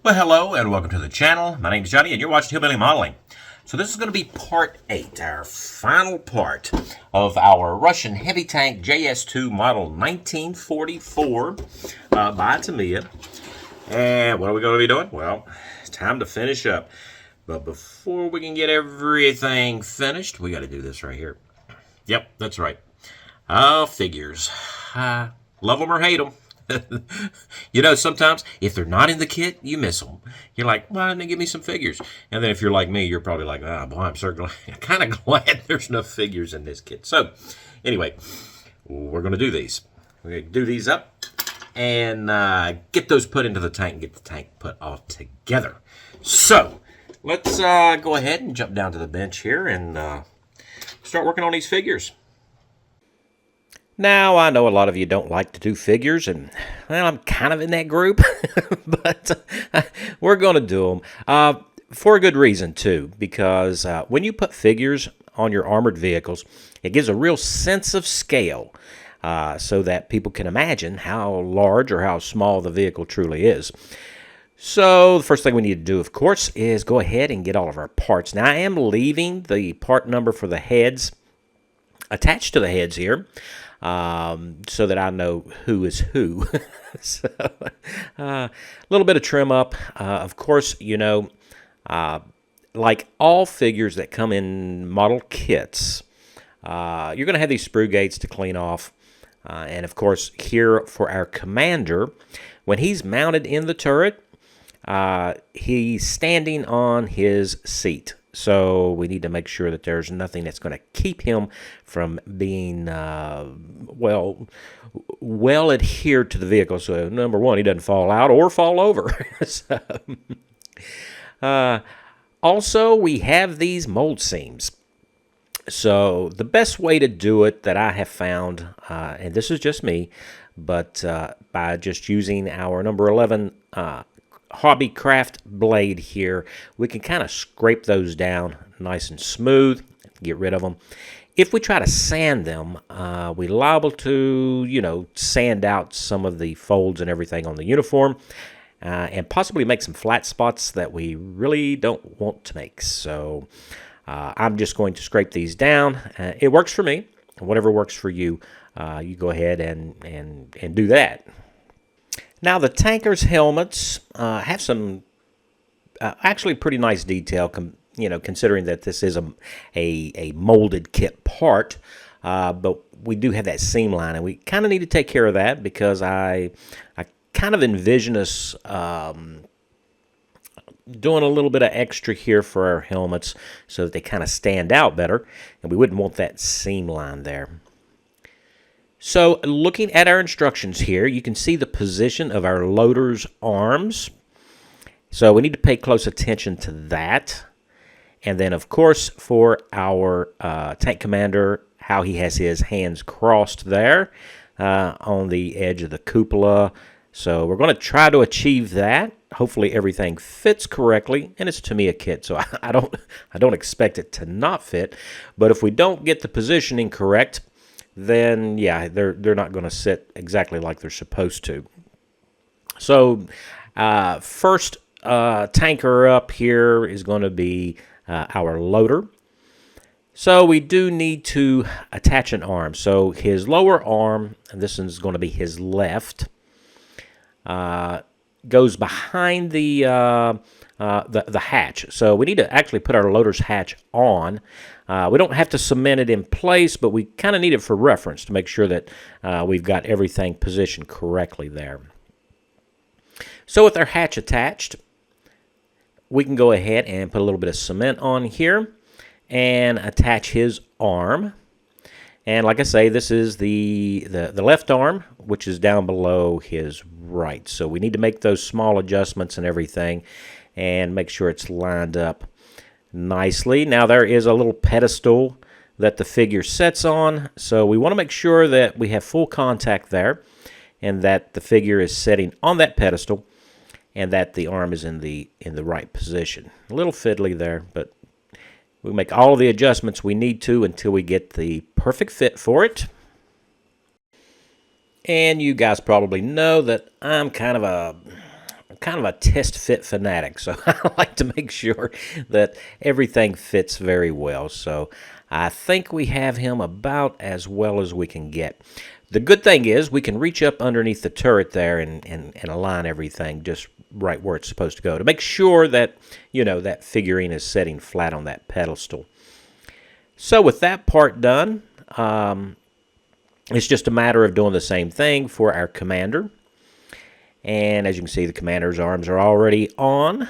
Well, hello and welcome to the channel. My name is Johnny and you're watching Hillbilly Modeling. So this is going to be part 8, our final part of our Russian heavy tank JS-2 model 1944 by Tamiya. And what are we going to be doing? Well, it's time to finish up. But before we can get everything finished, we got to do this right here. Yep, that's right. Figures. Love them or hate them. You know, sometimes if they're not in the kit, you miss them. You're like, why didn't they give me some figures? And then if you're like me, you're probably like, boy, I'm kind of glad there's no figures in this kit. So anyway, we're going to do these. We're going to do these up and get those put into the tank and get the tank put all together. So let's go ahead and jump down to the bench here and start working on these figures. Now, I know a lot of you don't like to do figures, and, well, I'm kind of in that group, but we're going to do them for a good reason, too, because when you put figures on your armored vehicles, it gives a real sense of scale so that people can imagine how large or how small the vehicle truly is. So the first thing we need to do, of course, is go ahead and get all of our parts. Now, I am leaving the part number for the heads attached to the heads here, so that I know who is who. So, a little bit of trim up. Of course, you know, like all figures that come in model kits, you're going to have these sprue gates to clean off. And, of course, here for our commander, when he's mounted in the turret, he's standing on his seat. So we need to make sure that there's nothing that's going to keep him from being, well adhered to the vehicle. So number one, he doesn't fall out or fall over. So, also, we have these mold seams. So the best way to do it that I have found, and this is just me, but by just using our number 11 hobby craft blade here, we can kind of scrape those down nice and smooth, get rid of them. If we try to sand them, we're liable to, you know, sand out some of the folds and everything on the uniform and possibly make some flat spots that we really don't want to make. So I'm just going to scrape these down. It works for me. Whatever works for you, you go ahead and do that. Now, the tankers' helmets have some actually pretty nice detail, you know, considering that this is a molded kit part. But we do have that seam line, and we kind of need to take care of that because I kind of envision us doing a little bit of extra here for our helmets so that they kind of stand out better, and we wouldn't want that seam line there. So looking at our instructions here, you can see the position of our loader's arms. So we need to pay close attention to that. And then, of course, for our tank commander, how he has his hands crossed there on the edge of the cupola. So we're going to try to achieve that. Hopefully everything fits correctly, and it's a Tamiya kit, so I don't expect it to not fit. But if we don't get the positioning correct, then yeah, they're not going to sit exactly like they're supposed to. So first tanker up here is going to be our loader. So we do need to attach an arm. So his lower arm, and this one's going to be his left, goes behind the hatch. So we need to actually put our loader's hatch on. We don't have to cement it in place, but we kind of need it for reference to make sure that we've got everything positioned correctly there. So with our hatch attached, we can go ahead and put a little bit of cement on here and attach his arm. And like I say, this is the left arm, which is down below his right. So we need to make those small adjustments and everything and make sure it's lined up nicely. Now there is a little pedestal that the figure sits on, so we want to make sure that we have full contact there and that the figure is sitting on that pedestal and that the arm is in the right position. A little fiddly there, but we make all of the adjustments we need to until we get the perfect fit for it. And you guys probably know that I'm kind of a kind of a test fit fanatic, so I like to make sure that everything fits very well. So I think we have him about as well as we can get. The good thing is we can reach up underneath the turret there and align everything just right where it's supposed to go to make sure that, that figurine is sitting flat on that pedestal. So with that part done, it's just a matter of doing the same thing for our commander. And as you can see, the commander's arms are already on.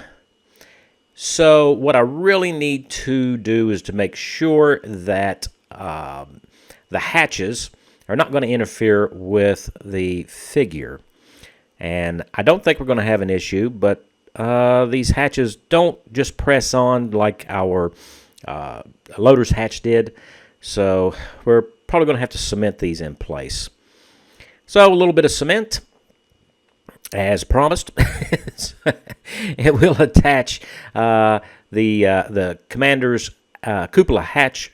So what I really need to do is to make sure that the hatches are not going to interfere with the figure. And I don't think we're going to have an issue, but these hatches don't just press on like our loader's hatch did. So we're probably going to have to cement these in place. So a little bit of cement, as promised. It will attach the commander's cupola hatch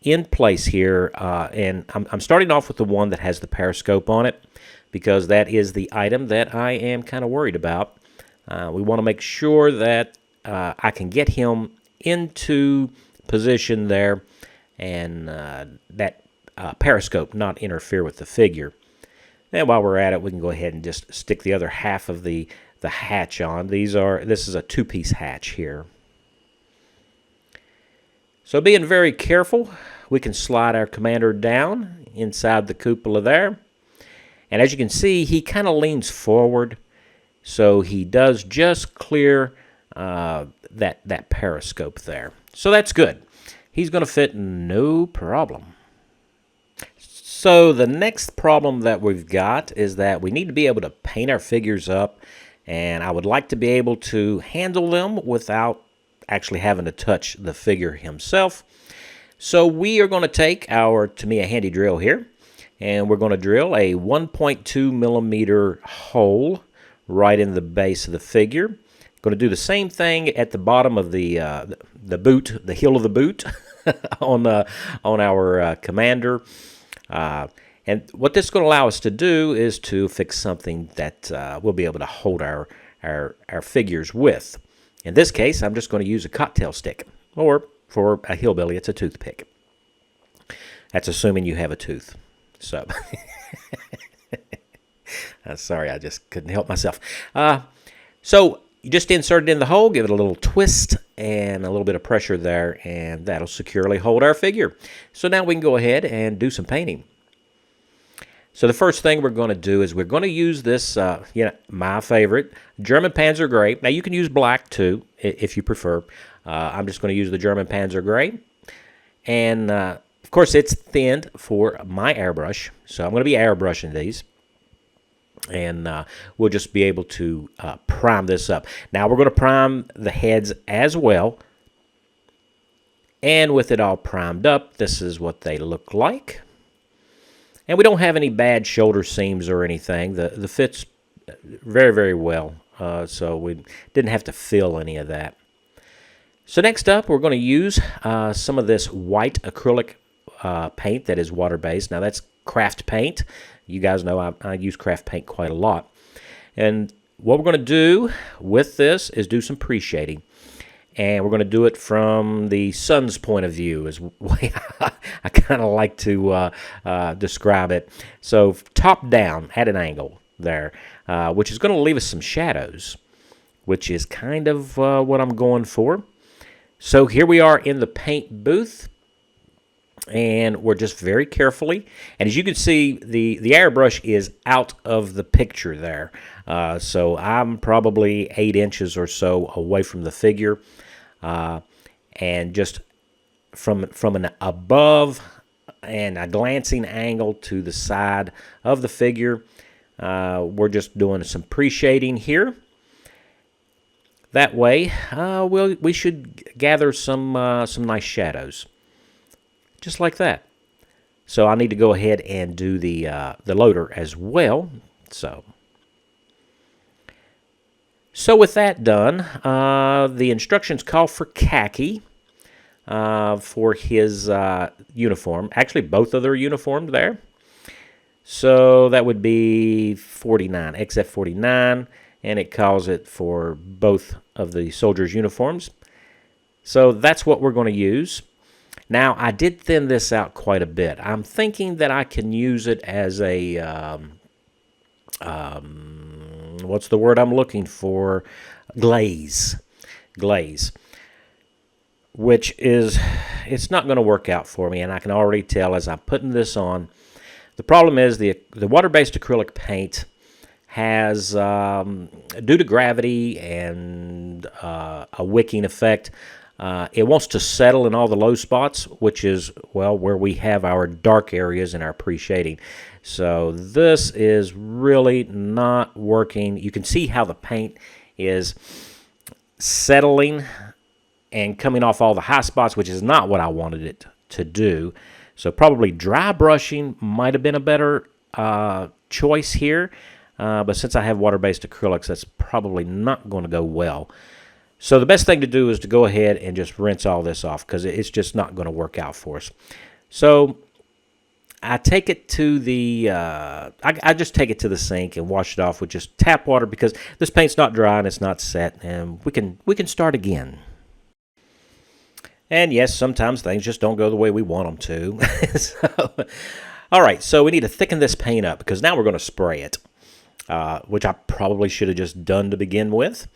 in place here, and I'm starting off with the one that has the periscope on it because that is the item that I am kind of worried about. We want to make sure that I can get him into position there and that periscope not interfere with the figure. And while we're at it, we can go ahead and just stick the other half of the hatch on. This is a two-piece hatch here. So being very careful, we can slide our commander down inside the cupola there. And as you can see, he kind of leans forward, so he does just clear that periscope there. So that's good. He's going to fit no problem. So the next problem that we've got is that we need to be able to paint our figures up, and I would like to be able to handle them without actually having to touch the figure himself. So we are going to take our Tamiya handy drill here, and we're going to drill a 1.2 millimeter hole right in the base of the figure. Going to do the same thing at the bottom of the boot, the heel of the boot on our commander. And what this is going to allow us to do is to fix something that we'll be able to hold our figures with. In this case, I'm just going to use a cocktail stick, or for a hillbilly, it's a toothpick. That's assuming you have a tooth. So, sorry, I just couldn't help myself. So you just insert it in the hole, give it a little twist and a little bit of pressure there, and that'll securely hold our figure. So now we can go ahead and do some painting. So the first thing we're going to do is we're going to use this, my favorite, German Panzer Gray. Now you can use black too, if you prefer. I'm just going to use the German Panzer Gray. And, of course, it's thinned for my airbrush. So I'm going to be airbrushing these. And we'll just be able to prime this up. Now we're going to prime the heads as well. And with it all primed up, this is what they look like. And we don't have any bad shoulder seams or anything. The fit's very, very well. So we didn't have to fill any of that. So next up, we're going to use some of this white acrylic paint that is water-based. Now that's craft paint. You guys know I use craft paint quite a lot. And what we're going to do with this is do some pre-shading. And we're going to do it from the sun's point of view is the way I kind of like to describe it. So top down at an angle there, which is going to leave us some shadows, which is kind of what I'm going for. So here we are in the paint booth. And we're just very carefully, and as you can see, the airbrush is out of the picture there. So I'm probably 8 inches or so away from the figure, and just from an above and a glancing angle to the side of the figure, we're just doing some pre-shading here. That way, we should gather some nice shadows. Just like that. So I need to go ahead and do the loader as well. So with that done, the instructions call for khaki for his uniform. Actually, both of their uniforms there. So that would be 49, XF49. and it calls it for both of the soldiers' uniforms. So that's what we're going to use. Now, I did thin this out quite a bit. I'm thinking that I can use it as a, what's the word I'm looking for? Glaze. Glaze. Which is, it's not going to work out for me, and I can already tell as I'm putting this on. The problem is the water-based acrylic paint has, due to gravity and a wicking effect, it wants to settle in all the low spots, which is, well, where we have our dark areas in our pre-shading. So this is really not working. You can see how the paint is settling and coming off all the high spots, which is not what I wanted it to do. So probably dry brushing might have been a better choice here. But since I have water-based acrylics, that's probably not going to go well. So the best thing to do is to go ahead and just rinse all this off because it's just not going to work out for us. So I take it to the, I just take it to the sink and wash it off with just tap water because this paint's not dry and it's not set, and we can start again. And yes, sometimes things just don't go the way we want them to. So, all right, so we need to thicken this paint up because now we're going to spray it, which I probably should have just done to begin with.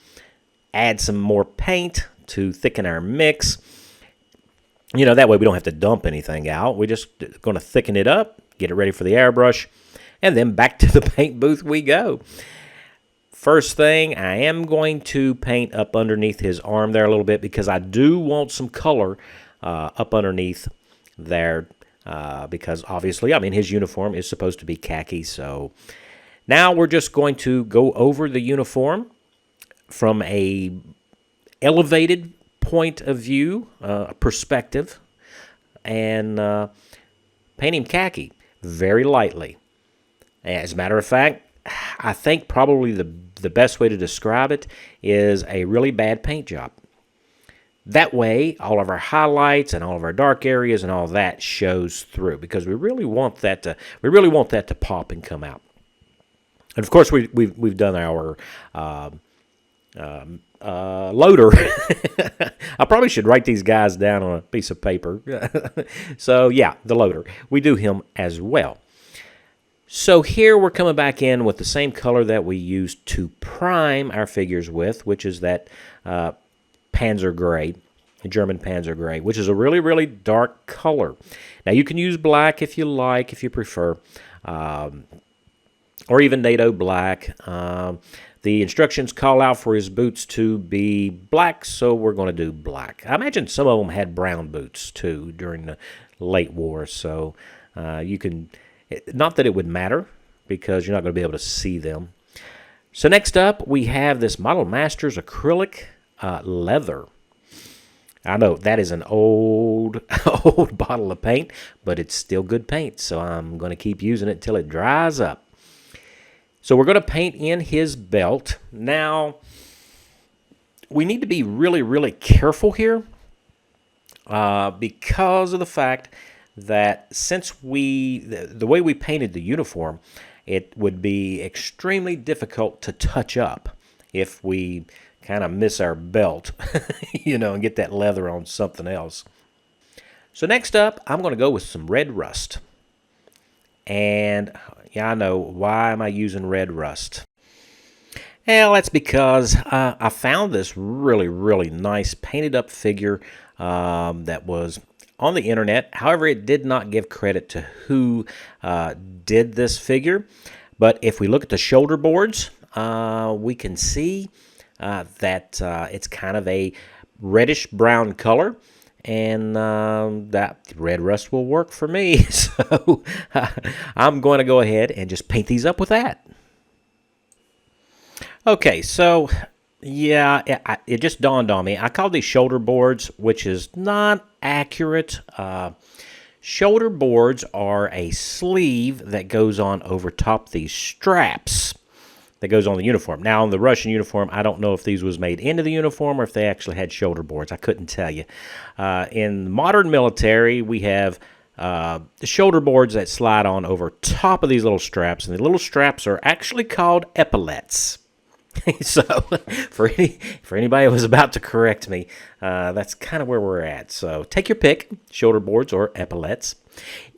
Add some more paint to thicken our mix. You know, that way we don't have to dump anything out. We're just going to thicken it up, get it ready for the airbrush, and then back to the paint booth we go. First thing, I am going to paint up underneath his arm there a little bit because I do want some color up underneath there because obviously, I mean, his uniform is supposed to be khaki. So now we're just going to go over the uniform from a elevated point of view, perspective, and paint him khaki very lightly. As a matter of fact, I think probably the best way to describe it is a really bad paint job. That way, all of our highlights and all of our dark areas and all that shows through because we really want that to pop and come out. And of course, we've done our loader. I probably should write these guys down on a piece of paper. So yeah, the loader. We do him as well. So here we're coming back in with the same color that we used to prime our figures with, which is that Panzer Gray, German Panzer Gray, which is a really, really dark color. Now you can use black if you like, if you prefer, or even NATO black. The instructions call out for his boots to be black, so we're going to do black. I imagine some of them had brown boots, too, during the late war, so you can... Not that it would matter, because you're not going to be able to see them. So next up, we have this Model Masters acrylic leather. I know that is an old bottle of paint, but it's still good paint, so I'm going to keep using it until it dries up. So we're going to paint in his belt. Now, we need to be really, really careful here because of the fact that since the way we painted the uniform, it would be extremely difficult to touch up if we kind of miss our belt, you know, and get that leather on something else. So next up, I'm going to go with some red rust. And yeah, I know, why am I using red rust? Well, that's because I found this really, really nice painted up figure that was on the internet. However, it did not give credit to who did this figure. But if we look at the shoulder boards, we can see that it's kind of a reddish brown color. And that red rust will work for me. So I'm going to go ahead and just paint these up with that. Okay, so yeah, it just dawned on me. I call these shoulder boards, which is not accurate. Shoulder boards are a sleeve that goes on over top these straps that goes on the uniform. Now, on the Russian uniform, I don't know if these was made into the uniform or if they actually had shoulder boards. I couldn't tell you. In modern military, we have the shoulder boards that slide on over top of these little straps, and the little straps are actually called epaulets. So for anybody who was about to correct me, that's kind of where we're at. So take your pick, shoulder boards or epaulettes.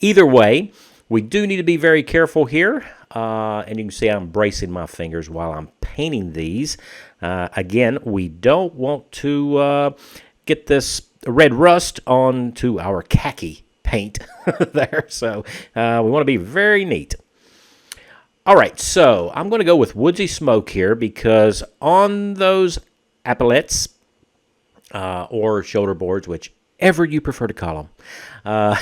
Either way, we do need to be very careful here. And you can see I'm bracing my fingers while I'm painting these. Again, we don't want to get this red rust onto our khaki paint there. So we want to be very neat. All right, so I'm going to go with Woodsy Smoke here because on those epaulettes or shoulder boards, whichever you prefer to call them,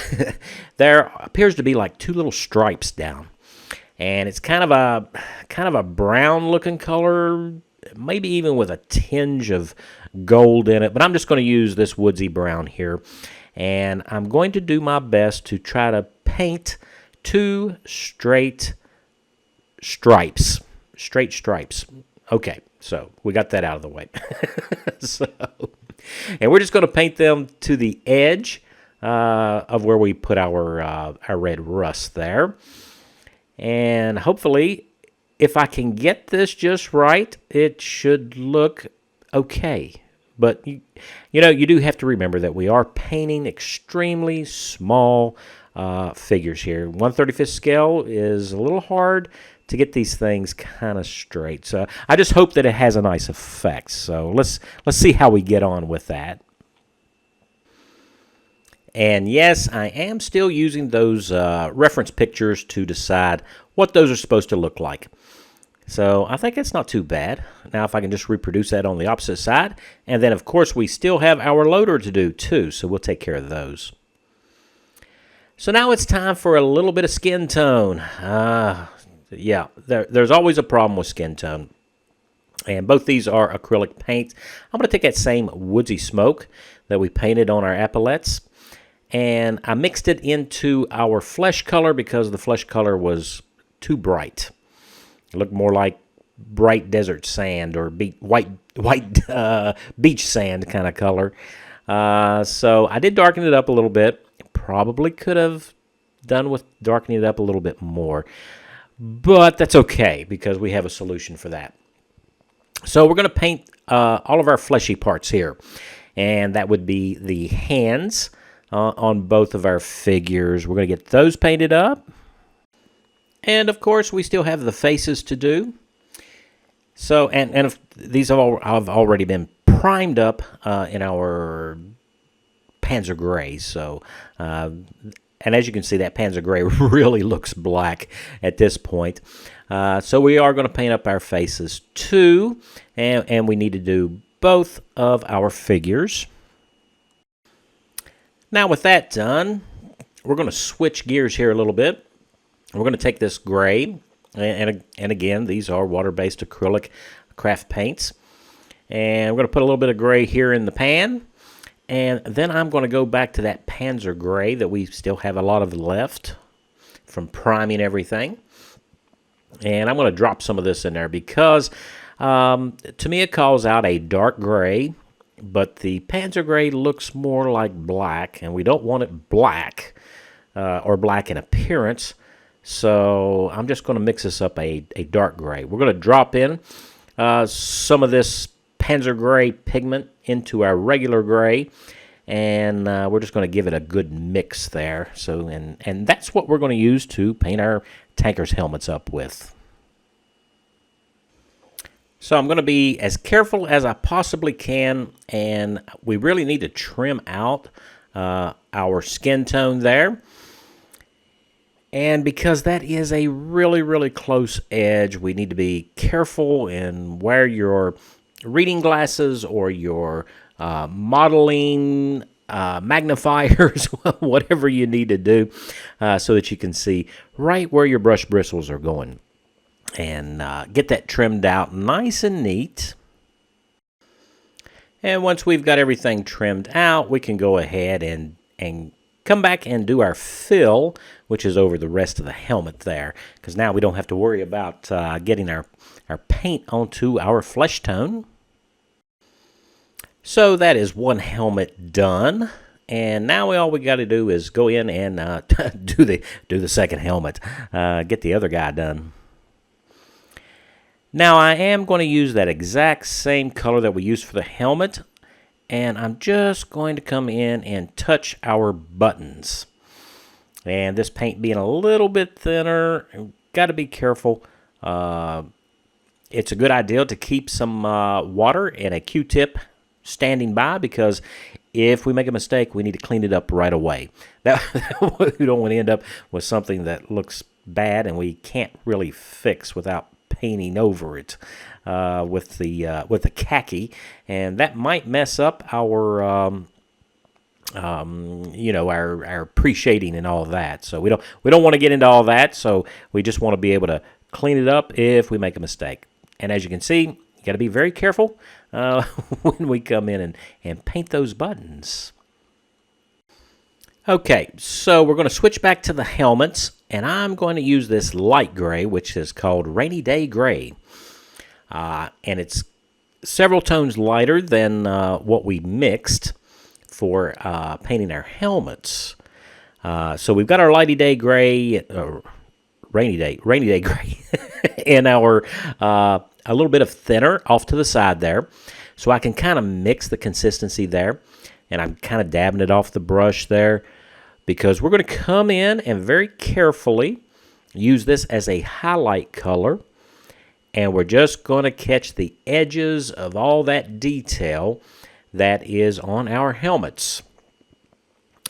there appears to be like two little stripes down, and it's kind of a brown-looking color, maybe even with a tinge of gold in it. But I'm just going to use this Woodsy Brown here, and I'm going to do my best to try to paint two straight stripes. Okay, so we got that out of the way. And we're just going to paint them to the edge of where we put our red rust there. And hopefully, if I can get this just right, it should look okay. But you do have to remember that we are painting extremely small figures here. 1/35 scale is a little hard to get these things kind of straight. So I just hope that it has a nice effect. So let's see how we get on with that. And yes, I am still using those reference pictures to decide what those are supposed to look like. So I think it's not too bad. Now if I can just reproduce that on the opposite side. And then of course we still have our loader to do too. So we'll take care of those. So now it's time for a little bit of skin tone. Yeah, there's always a problem with skin tone. And both these are acrylic paints. I'm going to take that same Woodsy Smoke that we painted on our epaulettes, and I mixed it into our flesh color because the flesh color was too bright. It looked more like bright desert sand or white beach sand kind of color. So I did darken it up a little bit. Probably could have done with darkening it up a little bit more. But that's okay because we have a solution for that. So we're going to paint all of our fleshy parts here. And that would be the hands on both of our figures. We're going to get those painted up. And of course, we still have the faces to do. So, and if these have already been primed up in our Panzer Gray. So, and as you can see, that Panzer Gray really looks black at this point. So we are going to paint up our faces too, and we need to do both of our figures. Now with that done, we're going to switch gears here a little bit. We're going to take this gray, and again, these are water-based acrylic craft paints. And we're going to put a little bit of gray here in the pan. And then I'm going to go back to that Panzer Gray that we still have a lot of left from priming everything. And I'm going to drop some of this in there because Tamiya calls out a dark gray, but the Panzer Gray looks more like black, and we don't want it black or black in appearance. So I'm just going to mix this up a dark gray. We're going to drop in some of this Panzer Gray pigment into our regular gray, and we're just going to give it a good mix there. So, and that's what we're going to use to paint our tankers' helmets up with. So I'm going to be as careful as I possibly can, and we really need to trim out our skin tone there. And because that is a really, really close edge, we need to be careful and wear your reading glasses or your modeling magnifiers, whatever you need to do, so that you can see right where your brush bristles are going. And get that trimmed out nice and neat. And once we've got everything trimmed out, we can go ahead and come back and do our fill, which is over the rest of the helmet there. Because now we don't have to worry about getting our paint onto our flesh tone. So that is one helmet done, and now all we got to do is go in and do the second helmet, get the other guy done. Now I am going to use that exact same color that we used for the helmet, and I'm just going to come in and touch our buttons. And this paint being a little bit thinner, got to be careful. It's a good idea to keep some water and a Q-tip standing by, because if we make a mistake, we need to clean it up right away. We don't want to end up with something that looks bad and we can't really fix without painting over it with the khaki, and that might mess up our our pre-shading and all of that. So we don't want to get into all that. So we just want to be able to clean it up if we make a mistake. And as you can see, you got to be very careful when we come in and paint those buttons. Okay, so we're going to switch back to the helmets, and I'm going to use this light gray, which is called Rainy Day Gray. And it's several tones lighter than what we mixed for painting our helmets. So we've got our rainy day gray and our a little bit of thinner off to the side there, so I can kind of mix the consistency there, and I'm kind of dabbing it off the brush there, because we're going to come in and very carefully use this as a highlight color, and we're just going to catch the edges of all that detail that is on our helmets.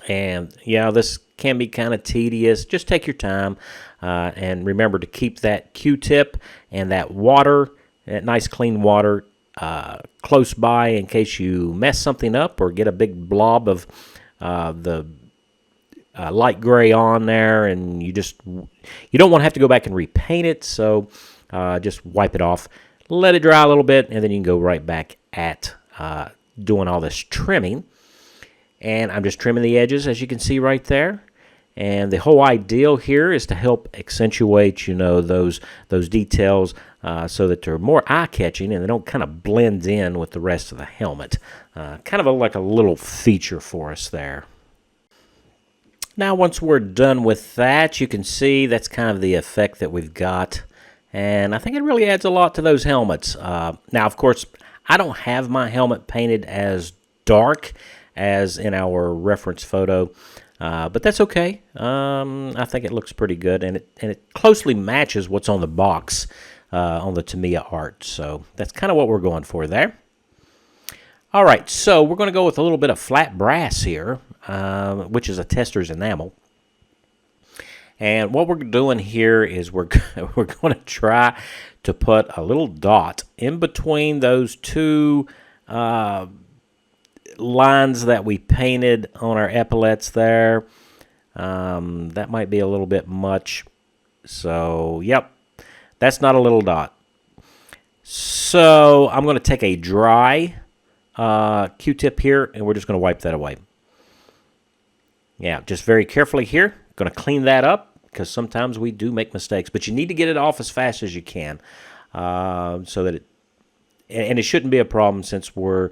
And yeah, this can be kind of tedious. Just take your time and remember to keep that Q-tip and that water, that nice clean water, close by in case you mess something up or get a big blob of the light gray on there, and you don't want to have to go back and repaint it. So just wipe it off, let it dry a little bit, and then you can go right back at doing all this trimming. And I'm just trimming the edges, as you can see right there. And the whole idea here is to help accentuate, those details so that they're more eye-catching and they don't kind of blend in with the rest of the helmet. Kind of like a little feature for us there. Now, once we're done with that, you can see that's kind of the effect that we've got. And I think it really adds a lot to those helmets. Now, of course, I don't have my helmet painted as dark as in our reference photo, but that's okay. I think it looks pretty good, and it closely matches what's on the box on the Tamiya art. So that's kind of what we're going for there. All right, so we're going to go with a little bit of flat brass here, which is a tester's enamel. And what we're doing here is we're going to try to put a little dot in between those two lines that we painted on our epaulets there. That might be a little bit much. So, yep, that's not a little dot. So I'm going to take a dry Q-tip here, and we're just going to wipe that away. Yeah, just very carefully here. Going to clean that up, because sometimes we do make mistakes, but you need to get it off as fast as you can, so that it shouldn't be a problem since we're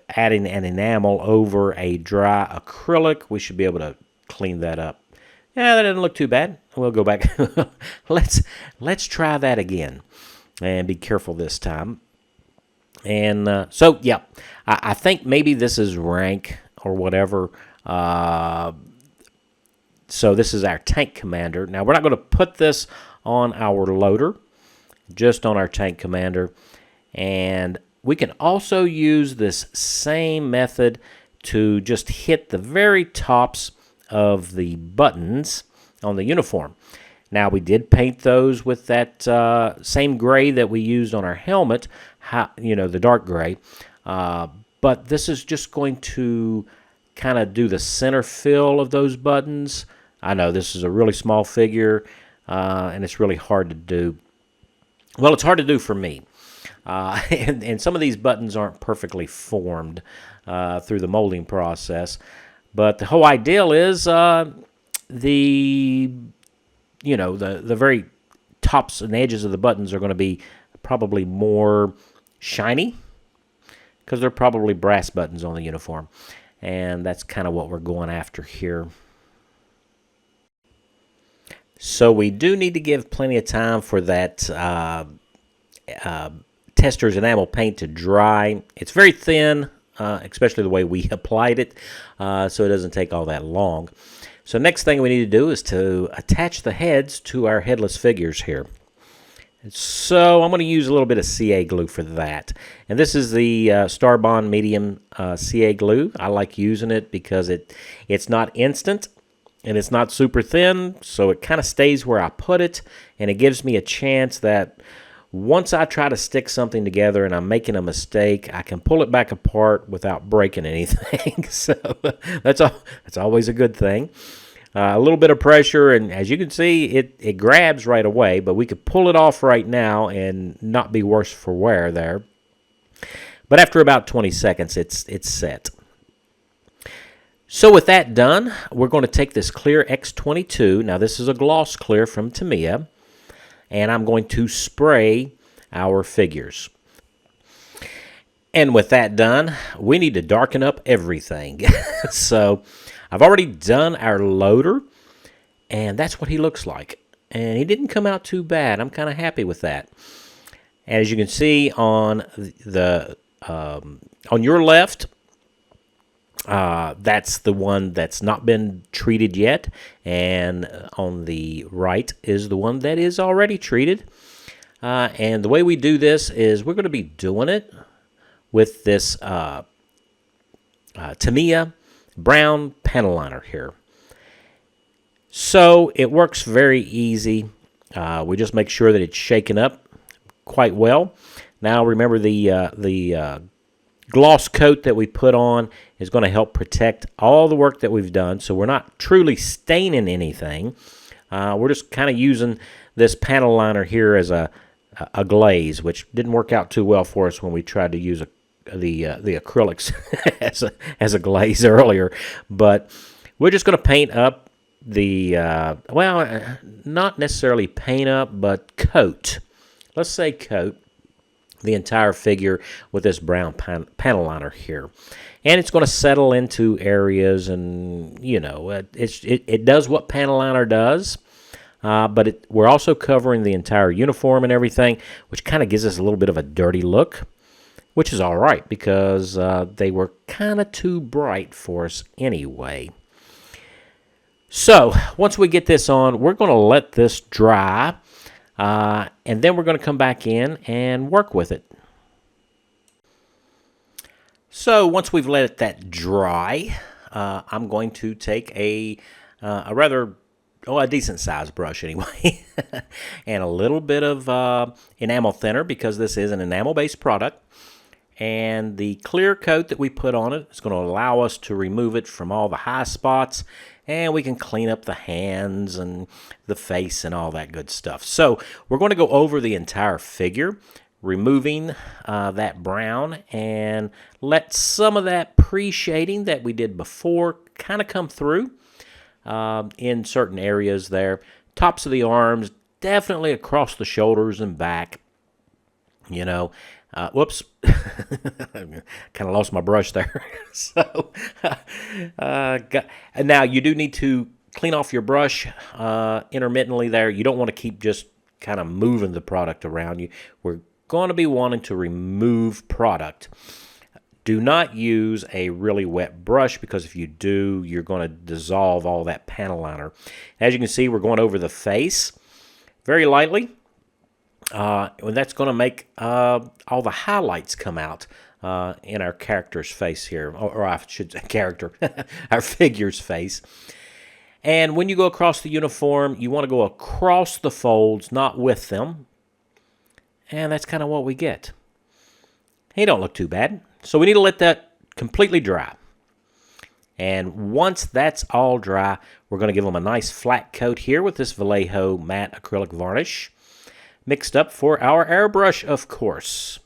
adding an enamel over a dry acrylic. We should be able to clean that up. Yeah, that doesn't look too bad. We'll go back. Let's try that again, and be careful this time. And so, yeah, I think maybe this is rank or whatever. So this is our tank commander. Now, we're not going to put this on our loader, just on our tank commander. And we can also use this same method to just hit the very tops of the buttons on the uniform. Now, we did paint those with that same gray that we used on our helmet, the dark gray. But this is just going to kind of do the center fill of those buttons. I know this is a really small figure, and it's really hard to do. Well, it's hard to do for me. And some of these buttons aren't perfectly formed through the molding process. But the whole ideal is the very tops and edges of the buttons are going to be probably more shiny, because they're probably brass buttons on the uniform. And that's kind of what we're going after here. So we do need to give plenty of time for that Tester's enamel paint to dry. It's very thin, especially the way we applied it, so it doesn't take all that long. So next thing we need to do is to attach the heads to our headless figures here. So I'm going to use a little bit of CA glue for that. And this is the Starbond Medium CA glue. I like using it because it's not instant and it's not super thin, so it kind of stays where I put it, and it gives me a chance that once I try to stick something together and I'm making a mistake, I can pull it back apart without breaking anything. So that's always a good thing. A little bit of pressure, and as you can see, it grabs right away, but we could pull it off right now and not be worse for wear there. But after about 20 seconds, it's set. So with that done, we're going to take this clear X22. Now this is a gloss clear from Tamiya, and I'm going to spray our figures. And with that done, we need to darken up everything. So I've already done our loader, and that's what he looks like. And he didn't come out too bad. I'm kind of happy with that. As you can see on on your left, that's the one that's not been treated yet, and on the right is the one that is already treated. And the way we do this is we're going to be doing it with this Tamiya brown panel liner here. So it works very easy. We just make sure that it's shaken up quite well. Now remember the gloss coat that we put on is going to help protect all the work that we've done, so we're not truly staining anything. We're just kind of using this panel liner here as a glaze, which didn't work out too well for us when we tried to use the acrylics as a glaze earlier. But we're just going to paint up the well, not necessarily paint up, but coat. Let's say coat the entire figure with this brown panel liner here, and it's going to settle into areas, and you know it does what panel liner does. But we're also covering the entire uniform and everything, which kind of gives us a little bit of a dirty look, which is all right because they were kind of too bright for us anyway. So once we get this on, we're going to let this dry, and then we're going to come back in and work with it. So once we've let that dry, I'm going to take a decent sized brush anyway, and a little bit of enamel thinner because this is an enamel based product. And the clear coat that we put on it is going to allow us to remove it from all the high spots, and we can clean up the hands and the face and all that good stuff. So we're going to go over the entire figure, removing that brown, and let some of that pre-shading that we did before kind of come through in certain areas there. Tops of the arms, definitely across the shoulders and back. You know, whoops, kind of lost my brush there. So, now you do need to clean off your brush intermittently there. You don't want to keep just kind of moving the product around. We're going to be wanting to remove product. Do not use a really wet brush because if you do, you're going to dissolve all that panel liner. As you can see, we're going over the face very lightly. And that's going to make all the highlights come out in our character's face here, or I should say character, our figure's face. And when you go across the uniform, you want to go across the folds, not with them. And that's kind of what we get. He don't look too bad. So we need to let that completely dry. And once that's all dry, we're going to give them a nice flat coat here with this Vallejo matte acrylic varnish, mixed up for our airbrush, of course.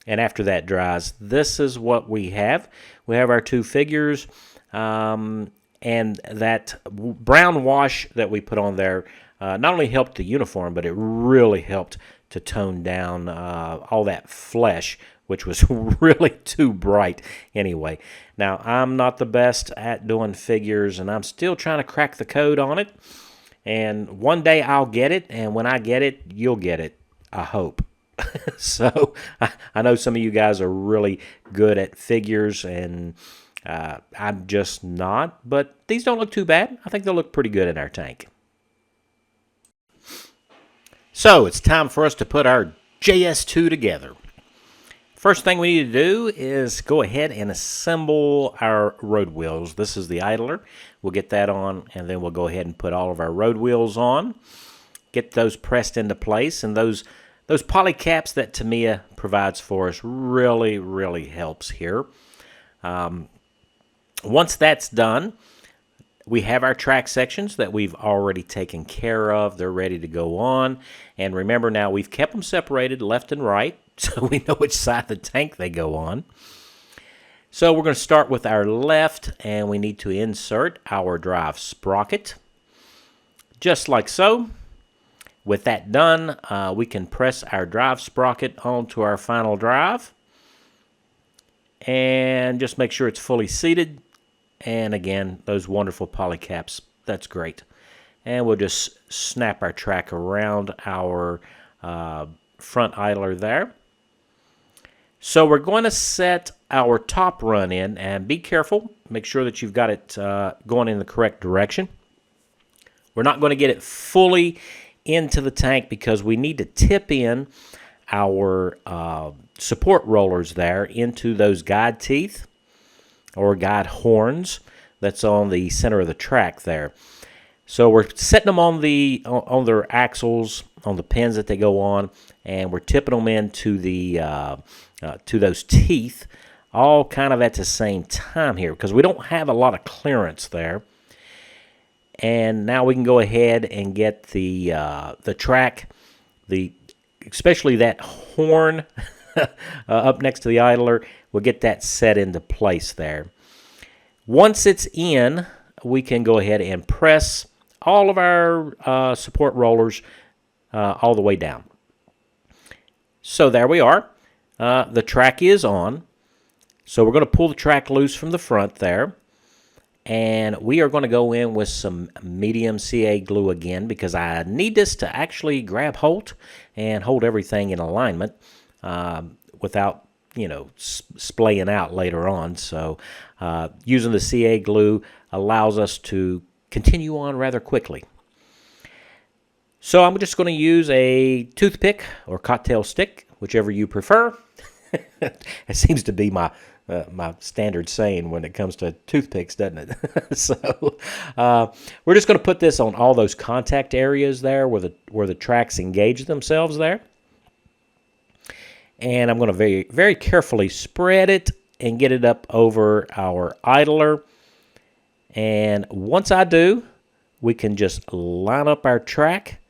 And after that dries, this is what we have. We have our two figures, and that brown wash that we put on there not only helped the uniform, but it really helped to tone down all that flesh, which was really too bright anyway. Now, I'm not the best at doing figures, and I'm still trying to crack the code on it. And one day I'll get it, and when I get it, you'll get it, I hope. So I know some of you guys are really good at figures, and I'm just not. But these don't look too bad. I think they'll look pretty good in our tank. So it's time for us to put our JS-2 together. First thing we need to do is go ahead and assemble our road wheels. This is the idler. We'll get that on, and then we'll go ahead and put all of our road wheels on. Get those pressed into place, and those poly caps that Tamiya provides for us really helps here. Once that's done, we have our track sections that we've already taken care of. They're ready to go on. And remember now, we've kept them separated left and right, so we know which side of the tank they go on. So we're going to start with our left, and we need to insert our drive sprocket, just like so. With that done, we can press our drive sprocket onto our final drive, and just make sure it's fully seated. And again, those wonderful poly caps, that's great. And we'll just snap our track around our front idler there. So we're going to set our top run in, and be careful. Make sure that you've got it going in the correct direction. We're not going to get it fully into the tank because we need to tip in our support rollers there into those guide teeth or guide horns that's on the center of the track there. So we're setting them on their axles, on the pins that they go on, and we're tipping them into the to those teeth, all kind of at the same time here because we don't have a lot of clearance there. And now we can go ahead and get the track, especially that horn up next to the idler. We'll get that set into place there. Once it's in, we can go ahead and press all of our support rollers all the way down. So there we are. The track is on. So we're going to pull the track loose from the front there. And we are going to go in with some medium CA glue again because I need this to actually grab hold and hold everything in alignment without, splaying out later on. So using the CA glue allows us to continue on rather quickly. So I'm just going to use a toothpick or cocktail stick, whichever you prefer. It seems to be my standard saying when it comes to toothpicks, doesn't it? So we're just going to put this on all those contact areas there where the tracks engage themselves there. And I'm going to very carefully spread it and get it up over our idler. And once I do, we can just line up our track,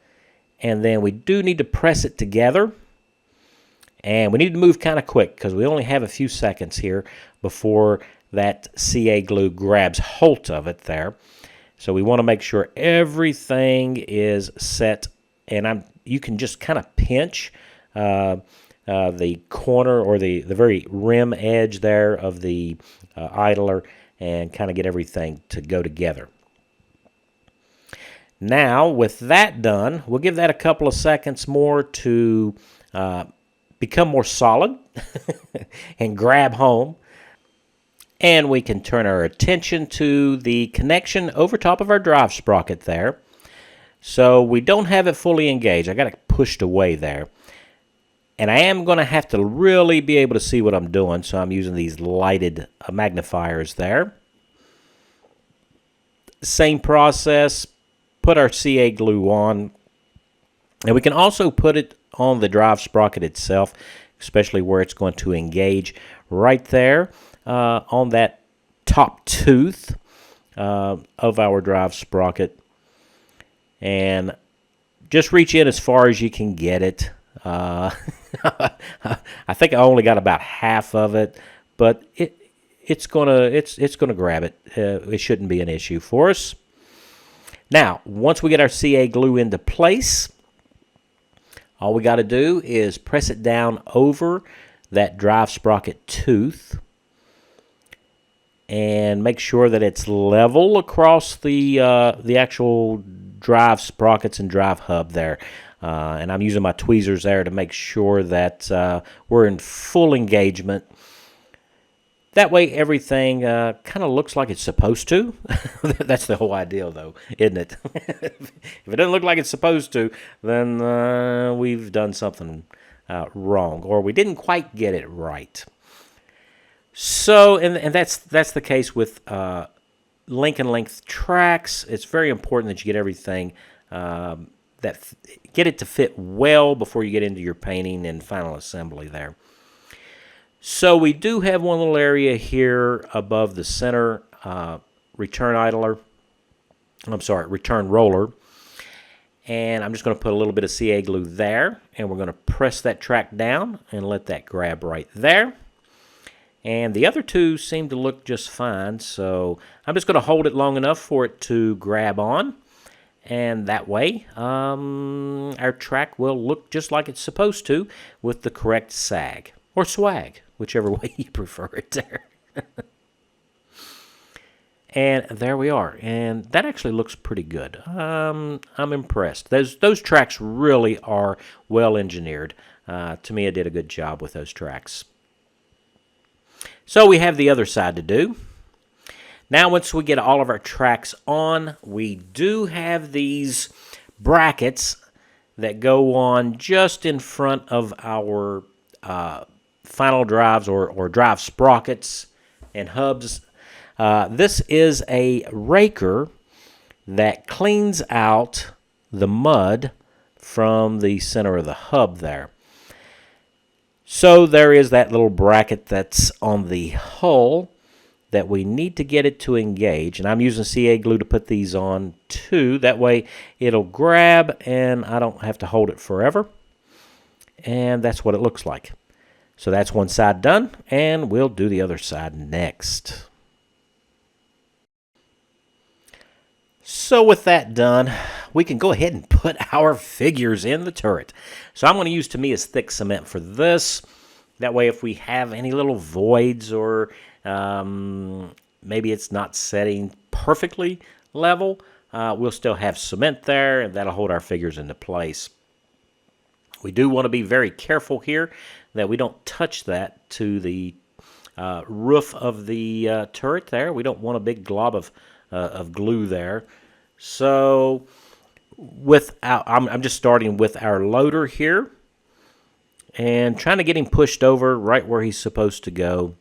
and then we do need to press it together. And we need to move kind of quick because we only have a few seconds here before that CA glue grabs hold of it there. So we want to make sure everything is set. And you can just kind of pinch the corner or the very rim edge there of the idler and kind of get everything to go together. Now, with that done, we'll give that a couple of seconds more to become more solid and grab home. And we can turn our attention to the connection over top of our drive sprocket there. So we don't have it fully engaged. I got it pushed away there. And I am going to have to really be able to see what I'm doing, so I'm using these lighted magnifiers there. Same process, put our CA glue on. And we can also put it on the drive sprocket itself, especially where it's going to engage right there on that top tooth of our drive sprocket. And just reach in as far as you can get it. I think I only got about half of it, but it's gonna grab it. It shouldn't be an issue for us. Now, once we get our CA glue into place, all we got to do is press it down over that drive sprocket tooth and make sure that it's level across the actual drive sprockets and drive hub there. And I'm using my tweezers there to make sure that we're in full engagement. That way everything kind of looks like it's supposed to. That's the whole idea, though, isn't it? If it doesn't look like it's supposed to, then we've done something wrong, or we didn't quite get it right. So, and that's the case with link and length tracks. It's very important that you get everything get it to fit well before you get into your painting and final assembly there. So we do have one little area here above the center return roller. And I'm just going to put a little bit of CA glue there, and we're going to press that track down and let that grab right there. And the other two seem to look just fine, so I'm just going to hold it long enough for it to grab on. And that way, our track will look just like it's supposed to with the correct sag, or swag, whichever way you prefer it there. And there we are, and that actually looks pretty good. I'm impressed. Those tracks really are well engineered. Tamiya did a good job with those tracks. So we have the other side to do. Now once we get all of our tracks on, we do have these brackets that go on just in front of our final drives or drive sprockets and hubs. This is a raker that cleans out the mud from the center of the hub there. So there is that little bracket that's on the hull that we need to get it to engage. And I'm using CA glue to put these on too. That way it'll grab and I don't have to hold it forever. And that's what it looks like. So that's one side done, and we'll do the other side next. So with that done, we can go ahead and put our figures in the turret. So I'm going to use Tamiya's thick cement for this. That way if we have any little voids or maybe it's not setting perfectly level, we'll still have cement there, and that'll hold our figures into place. We do want to be very careful here that we don't touch that to the roof of the turret there. We don't want a big glob of glue there. So I'm just starting with our loader here and trying to get him pushed over right where he's supposed to go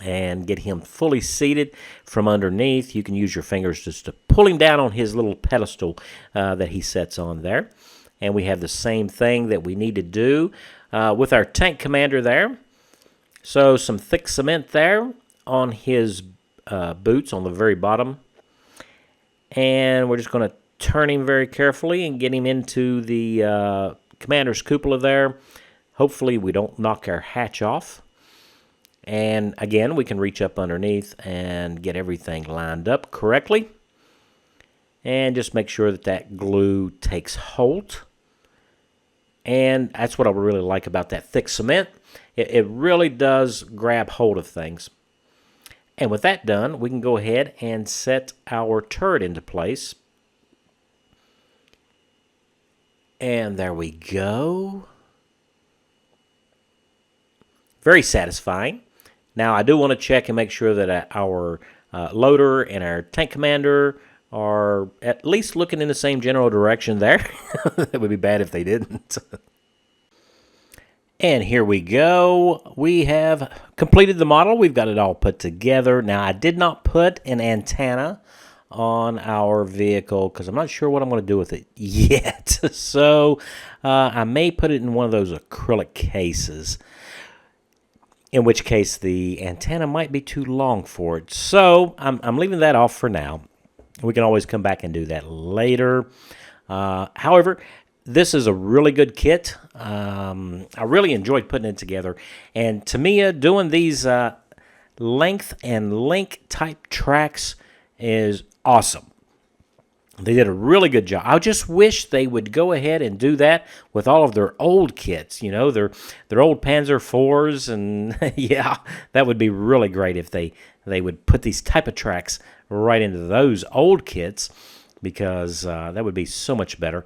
and get him fully seated from underneath. You can use your fingers just to pull him down on his little pedestal that he sets on there. And we have the same thing that we need to do with our tank commander there. So some thick cement there on his boots on the very bottom. And we're just going to turn him very carefully and get him into the commander's cupola there. Hopefully we don't knock our hatch off. And again, we can reach up underneath and get everything lined up correctly. And just make sure that that glue takes hold. And that's what I really like about that thick cement. It really does grab hold of things. And with that done, we can go ahead and set our turret into place. And there we go. Very satisfying. Now, I do want to check and make sure that our loader and our tank commander are at least looking in the same general direction there. That would be bad if they didn't. And here we go. We have completed the model. We've got it all put together. Now, I did not put an antenna on our vehicle because I'm not sure what I'm going to do with it yet. So I may put it in one of those acrylic cases, in which case the antenna might be too long for it. So I'm leaving that off for now. We can always come back and do that later. However, this is a really good kit. I really enjoyed putting it together. And Tamiya doing these length and link type tracks is awesome. They did a really good job. I just wish they would go ahead and do that with all of their old kits. You know, their old Panzer IVs, and yeah, that would be really great if they would put these type of tracks right into those old kits, because that would be so much better.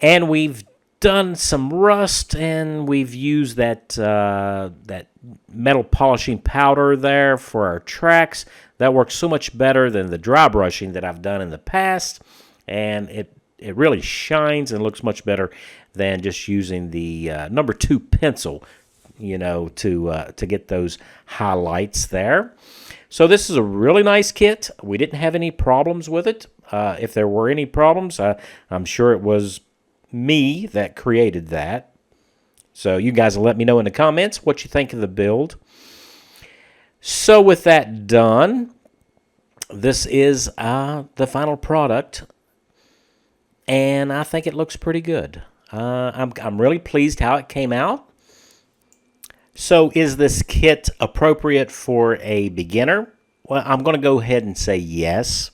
And we've done some rust, and we've used that metal polishing powder there for our tracks. That works so much better than the dry brushing that I've done in the past, and it really shines and looks much better than just using the number 2 pencil, to get those highlights there. So this is a really nice kit. We didn't have any problems with it. If there were any problems, I'm sure it was me that created that. So you guys will let me know in the comments what you think of the build. So with that done, this is the final product, and I think it looks pretty good. I'm really pleased how it came out. So is this kit appropriate for a beginner? Well, I'm going to go ahead and say yes.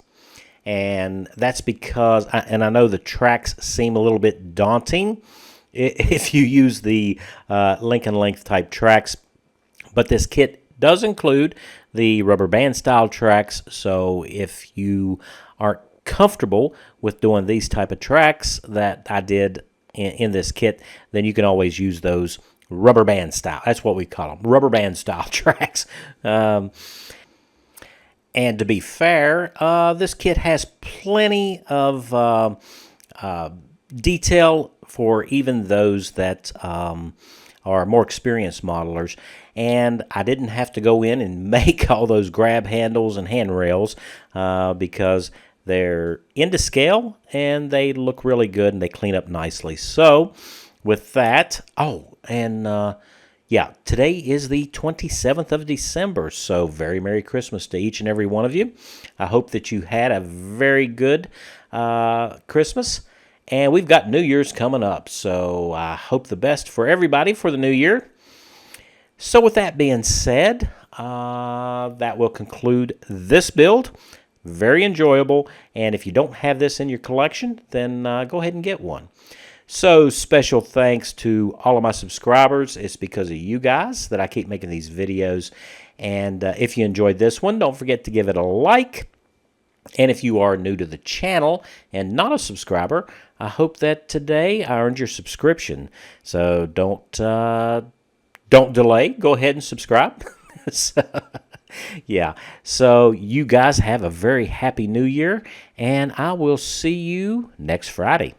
And that's because, I know the tracks seem a little bit daunting if you use the Lincoln length type tracks. But this kit does include the rubber band style tracks. So if you aren't comfortable with doing these type of tracks that I did in this kit, then you can always use those rubber band style. That's what we call them, rubber band style tracks. And to be fair, this kit has plenty of detail for even those that are more experienced modelers. And I didn't have to go in and make all those grab handles and handrails because they're into scale and they look really good and they clean up nicely. So with that, yeah, today is the 27th of December, so very Merry Christmas to each and every one of you. I hope that you had a very good Christmas, and we've got New Year's coming up, so I hope the best for everybody for the new year. So with that being said, that will conclude this build. Very enjoyable, and if you don't have this in your collection, then go ahead and get one. So special thanks to all of my subscribers. It's because of you guys that I keep making these videos. And if you enjoyed this one, don't forget to give it a like. And if you are new to the channel and not a subscriber, I hope that today I earned your subscription. So don't delay. Go ahead and subscribe. Yeah. So you guys have a very happy new year, and I will see you next Friday.